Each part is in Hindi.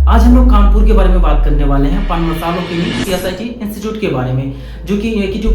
आज हम लोग कानपुर के बारे में बात करने वाले हैं, पान मसालों के लिए सीएसआईटी इंस्टीट्यूट के बारे में, जो कि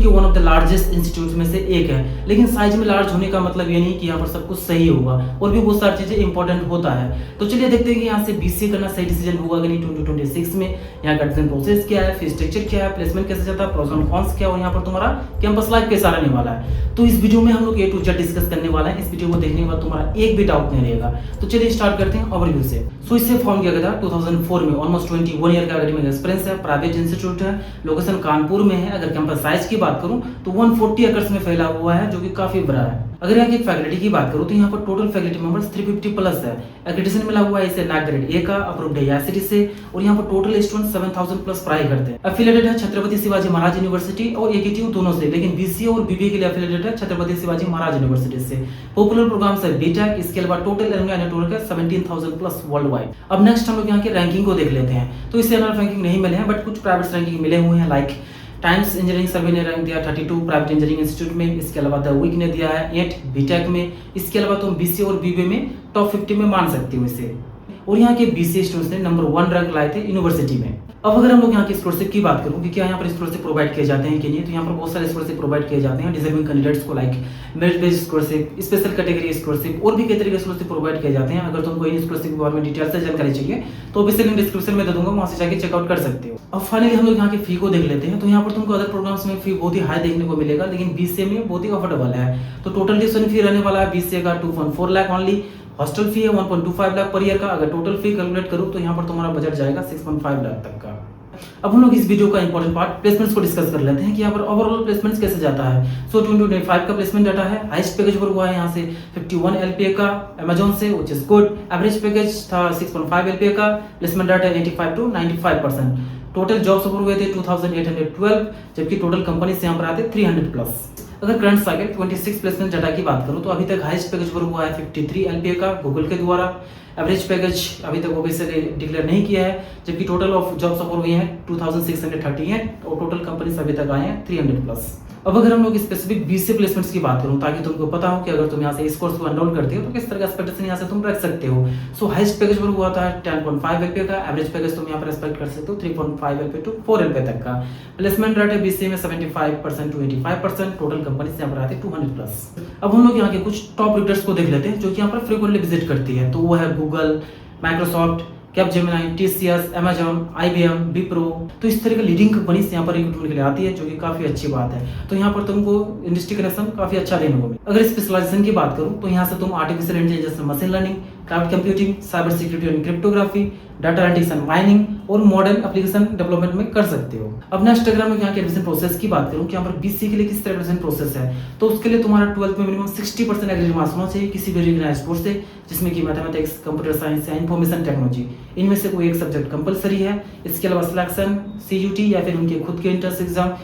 one of the largest institute में से एक है। लेकिन साइज में लार्ज होने का मतलब ये नहीं कि यहाँ पर सब कुछ सही होगा, और भी बहुत सारी चीजें इंपॉर्टेंट होता है। तो चलिए देखते हैं कि यहाँ से बीसीए करना सही डिसीजन होगा कि नहीं 2026 में। यहाँ का एडमिशन प्रोसेस क्या है, फीस स्ट्रक्चर क्या है, प्लेसमेंट कैसे जाता है, प्रोस एंड कॉन्स क्या है, और यहाँ पर तुम्हारा कैंपस लाइफ कैसा रहने वाला है। तो इस वीडियो में हम लोग A to Z डिस्कस करने वाला है। इस वीडियो को देखने के बाद तुम्हारा एक भी डाउट नहीं रहेगा। तो चलिए स्टार्ट करते हैं ओवरव्यू से। सो इससे फॉर्म किया गया था 2004 में, ऑलमोस्ट 21 ईयर का एकेडमिक एक्सपीरियंस है, प्राइवेट इंस्टीट्यूट है, लोकेशन कानपुर में है। अगर कैंपस साइज की बात करूं तो 140 एकड़ में फैला हुआ है, जो कि काफी बड़ा है। अगर यहाँ की फैकल्टी की बात करूं तो यहाँ पर टोटल फैकल्टी मेंबर्स 350 प्लस है। एक्रेडिटेशन मिला हुआ है इसे NAAC ग्रेड A का, अप्रूव्ड है IICT से, और यहाँ पर टोटल स्टूडेंट 7000 प्लस पढ़ाई करते हैं। एफिलिएटेड है छत्रपति शिवाजी महाराज यूनिवर्सिटी और AKTU दोनों से, लेकिन BCA और BBA के लिए एफिलिएटेड है छत्रपति शिवाजी महाराज यूनिवर्सिटी से। पॉपुलर प्रोग्राम है BTech, इसके अलावा टोटल एलुमनाई नेटवर्क है 17000 प्लस वर्ल्ड वाइड। अब नेक्स्ट हम लोग यहाँ की रैंकिंग को देख लेते हैं। तो इससे रैंकिंग नहीं मिले हैं, बट कुछ प्राइवेट रैंकिंग मिले हुए हैं। लाइक टाइम्स इंजीनियरिंग सर्वे ने रैंक दिया 32 प्राइवेट इंजीनियरिंग इंस्टीट्यूट में। इसके अलावा द वीक ने दिया है 8 बीटेक में। इसके अलावा तुम BCA और BBA में टॉप 50 में मान सकते हो इसे। और यहाँ के BCA स्टूडेंट्स ने नंबर 1 रैंक लाए थे यूनिवर्सिटी में। अब अगर हम लोग यहाँ की स्कॉलरशिप की बात करूँ कि क्या यहाँ पर स्कॉलरशिप प्रोवाइड किए जाते हैं कि नहीं, तो यहाँ पर बहुत सारे स्कॉलरशिप प्रोवाइड किए जाते हैं डिजर्विंग कैंडिडेट्स को, like merit based scholarship, special category scholarship, और भी कई तरह के स्कॉलरशिप प्रोवाइड किए जाते हैं। अगर तुमको इन स्कॉलरशिप के बारे में डिटेल से जानकारी चाहिए तो ऑब्वियसली लिंक डिस्क्रिप्शन में दे दूंगा, वहां से जाके चेकआउट कर सकते हो। अब फाइनली हम लोग यहाँ की फी को देख लेते हैं। तो यहाँ पर तुमको अदर प्रोग्राम्स में फी बहुत ही हाई देखने को मिलेगा, लेकिन BCA में बहुत ही अफोर्डेबल है। तो टोटल ट्यूशन फी रहने वाला है BCA का 2.4 लाख ओनली। हॉस्टल फी है 1.25 लाख पर ईयर का। अगर टोटल फी कैलकुलेट करूँ तो यहाँ पर तुम्हारा बजट जाएगा 6.5 लाख तक का। अब हम लोग इस वीडियो का इंपॉर्टेंट पार्ट प्लेसमेंट्स को डिस्कस कर लेते हैं कि यहाँ पर ओवरऑल प्लेसमेंट्स कैसे जाता है। सो 2025 का प्लेसमेंट डाटा है। हाईएस्ट पैकेज पर हुआ है यहाँ से 51 LPA का अमेजोन से, which is good. Average package था 6.5 LPA का। Placement data 85 to 95%। Total jobs offer हुए थे 2812, जबकि टोटल कंपनी से यहाँ पर आते 300 प्लस। अगर करंट साइकिल 26 प्लेसमेंट डाटा की बात करूं तो अभी तक हाईएस्ट पैकेज पर हुआ है 53 LPA का गूगल के द्वारा। एवरेज पैकेज अभी तक ऑफिशियली डिक्लेयर नहीं किया है, जबकि टोटल ऑफ जॉब्स ऑफर हुई हैं 2630 हैं, और टोटल कंपनीज अभी तक आए हैं 300 प्लस। अब अगर हम लोग स्पेसिफिक BCA प्लेसमेंट्स की बात करूं, ताकि तुमको पता हो कि अगर तुम यहाँ से इस कोर्स को एनरोल करते हो तो किस तरह का एक्सपेक्टेशन यहाँ से तुम रख सकते हो। सो हाईएस्ट पैकेज पर हुआ था 10.5 LPA का। एवरेज पैकेज तुम यहाँ पर एक्सपेक्ट कर सकते हो 3.5 LPA to 4 LPA तक का। प्लेसमेंट रेट है BCA में 75% to 85%। टोटल कंपनी से यहाँ पर आते 200 प्लस। अब हम लोग यहाँ के कुछ टॉप रिक्रूटर्स को देख लेते हैं जो कि यहाँ पर फ्रीक्वेंटली विजिट करती है। तो वो है Google, Microsoft, Capgemini, TCS, Amazon, IBM, Wipro। तो इस तरह की लीडिंग कंपनीज यहाँ पर रिक्रूटमेंट के लिए आती है, जो कि काफी अच्छी बात है। तो यहाँ पर तुमको इंडस्ट्री कनेक्शन काफी अच्छा देने को मिले। अगर स्पेशलाइजेशन की बात करूँ तो यहाँ से तुम artificial intelligence, machine learning, cloud computing, cyber security and cryptography, data analytics and mining, और मॉडर्न एप्लीकेशन डेवलपमेंट में कर सकते हो। अब नेक्स्ट अगर मैं यहाँ के एडमिशन प्रोसेस की बात करूँ कि यहाँ पर BCA के लिए किस तरह एडमिशन प्रोसेस है, तो उसके लिए तुम्हारा 12th में मिनिमम 60% एग्रीड मार्क्स होना चाहिए किसी भी रिकॉग्नाइज्ड कोर्स से, जिसमें कि मैथमेटिक्स, कंप्यूटर साइंस या इंफॉर्मेशन टेक्नोलॉजी, इनमें से कोई एक सब्जेक्ट कंपलसरी है। इसके अलावा सिलेक्शन CUT या फिर उनके खुद के एंट्रेंस एग्जाम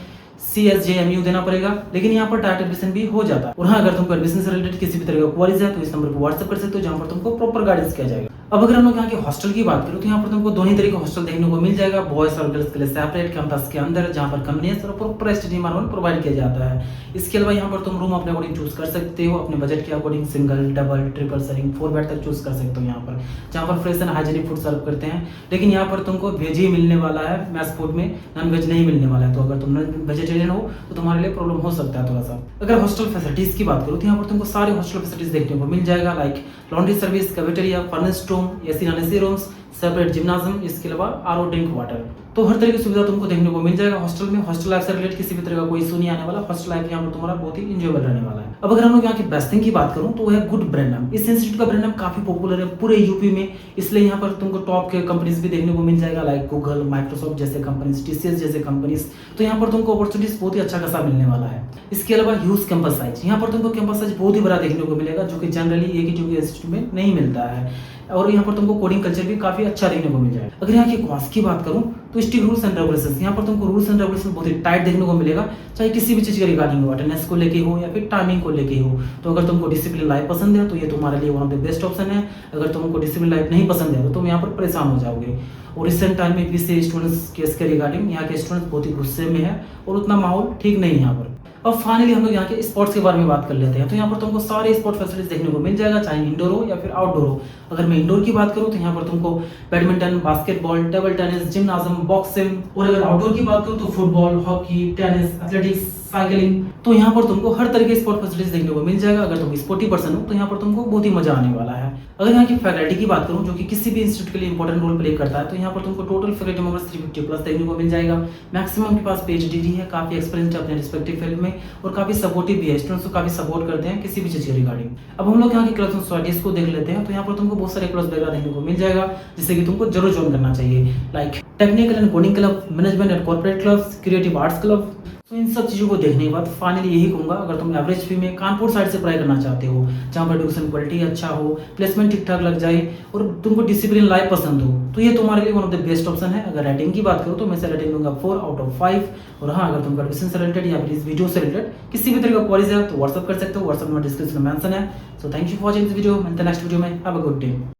CSJMU देना पड़ेगा, लेकिन यहाँ पर डायरेक्ट एडमिशन भी हो जाता है। और हाँ, अगर तुमको एडमिशन से रिलेटेड किसी भी तरह का क्वेरीज है तो इस नंबर पर व्हाट्सएप कर सकते हो, जहाँ पर तुमको प्रॉपर गाइडेंस किया जाएगा। अब अगर हम लोग यहाँ के हॉस्टल की बात करें तो यहाँ पर तुमको दोनों तरह का हॉस्टल देखने को मिल जाएगा, बॉयज और गर्ल्स के लिए सेपरेट कैंपस के अंदर, जहाँ पर कन्वीनियंस और प्रॉपर स्टडी एनवायरनमेंट प्रोवाइड किया जाता है। इसके अलावा यहाँ पर तुम रूम अपने अकॉर्डिंग चूज कर सकते हो, अपने बजट के according single, double, triple sharing, 4 bed तक चूज कर सकते हो यहाँ पर, जहाँ पर फ्रेश एंड हाइजीनिक फूड सर्व करते हैं। लेकिन यहाँ पर तुमको वेज ही मिलने वाला है, मैस फूड में नॉन वेज नहीं मिलने वाला है। तो अगर तुम नॉन वेजिटेरियन हो तो तुम्हारे लिए प्रॉब्लम हो सकता है थोड़ा सा। अगर हॉस्टल फैसिलिटीज की बात करूँ तो यहाँ पर तुमको सारे हॉस्टल फैसिलिटीज देखने को मिल जाएगा, like laundry service, cafeteria, furnished room, AC non AC rooms, separate gymnasium, इसके अलावा RO ड्रिंक वाटर। तो हर तरह की सुविधा तुमको देखने को मिल जाएगा हॉस्टल में। हॉस्टल लाइफ से रिलेटेड किसी भी तरह का कोई इशू नहीं आने वाला। हॉस्टल लाइफ यहाँ पर तुम्हारा बहुत ही इंजॉयबल रहने वाला है। अब अगर हम लोग यहाँ की बेस्ट थिंग की बात करूँ तो वो है गुड ब्रांड नाम। इस इंस्टीट्यूट का ब्रांड नाम काफी पॉपुलर है पूरे यूपी में, इसलिए यहाँ पर तुमको टॉप के कंपनीज भी देखने को मिल जाएगा, लाइक गूगल, माइक्रोसॉफ्ट जैसे कंपनीज, TCS जैसे कंपनीज। तो यहाँ पर तुमको अपॉर्चुनिटीज बहुत ही अच्छा खासा मिलने वाला है। इसके अलावा ह्यूज कैंपस साइज, यहाँ पर तुमको कैंपस साइज बहुत ही बड़ा देखने को मिलेगा, जो कि जनरली AKTU के इंस्टीट्यूट में नहीं मिलता है। और यहाँ पर तुमको कोडिंग कल्चर भी काफी अच्छा देखने को मिल जाएगा। अगर यहाँ की कॉस्ट की बात करूँ तो स्ट्रिक्ट रूल्स एंड रेगुलेशंस, यहाँ पर तुमको रूल्स एंड रेगुलेशन बहुत ही टाइट देखने को मिलेगा, चाहे किसी भी चीज के रिगार्डिंग हो, अटेंडेंस को लेके हो या फिर टाइमिंग को लेके हो। तो अगर तुमको डिसिप्लिन लाइफ पसंद है तो ये तुम्हारे लिए one of the best option है। अगर तुमको डिसिप्लिन लाइफ नहीं पसंद है तो तुम यहाँ पर परेशान हो जाओगे। और रिसेंट टाइम में BCA स्टूडेंट्स केस के रिगार्डिंग यहाँ के स्टूडेंट्स बहुत ही गुस्से में है और उतना माहौल ठीक नहीं है यहाँ पर। अब फाइनली हम लोग यहाँ के स्पोर्ट्स के बारे में बात कर लेते हैं। तो यहाँ पर तुमको सारे स्पोर्ट फैसिलिटीज देखने को मिल जाएगा, चाहे इंडोर हो या फिर आउटडोर हो। अगर मैं इंडोर की बात करूँ तो यहाँ पर तुमको badminton, basketball, table tennis, gymnasium, boxing, और अगर आउटडोर की बात करूँ तो football, hockey, tennis, athletics, cycling. तो यहाँ पर तुमको हर तरह के स्पोर्ट फैसिलिटीज देखने को मिल जाएगा। अगर तुम स्पोर्टी पर्सन हो तो यहाँ पर तुमको बहुत ही मजा आने वाला है। अगर यहाँ की फैकल्टी की बात करूँ, जो कि किसी भी इंस्टीट्यूट के लिए इंपॉर्टेंट रोल प्ले करता है, तो यहाँ पर तुमको टोटल फैकल्टी मेंबर्स 350 प्लस देखने को मिल जाएगा। मैक्सिमम के पास PhD डिग्री है, काफी एक्सपीरियंस है अपने रिस्पेक्टिव फील्ड में, और काफी सपोर्टिव भी है, स्टूडेंट्स को काफी सपोर्ट करते हैं किसी भी चीज के रिगार्डिंग। अब हम लोग यहाँ के क्लब्स एंड सोसाइटीज को देख लेते हैं। तो यहाँ पर तुमको बहुत सारे क्लब्स वगैरह देखने को मिल जाएगा, जिससे कि तुमको जरूर ज्वाइन करना चाहिए, like technical and coding club, management and corporate clubs, creative arts club. तो इन सब चीज़ों को देखने के बाद फाइनली यही कहूँगा, अगर तुम एवरेज फी में कानपुर साइड से पढ़ाई करना चाहते हो, जहाँ पर एजुकेशन क्वालिटी अच्छा हो, प्लेसमेंट ठीक ठाक लग जाए, और तुमको डिसिप्लिन लाइफ पसंद हो, तो ये तुम्हारे लिए one of the best option है। अगर रेटिंग की बात करूँ तो मैं से रेटिंग दूंगा 4 आउट ऑफ 5। और हाँ, अगर तुमको एडमिशन से रिलेटेड या फिर इस वीडियो से रिलेटेड किसी भी तरह का क्वेरीज है तो व्हाट्सअप कर सकते हो, व्हाट्सअप में डिस्क्रिप्शन में मेंशन है। So thank you for watching this video, मिलते हैं नेक्स्ट वीडियो में। Have a good day.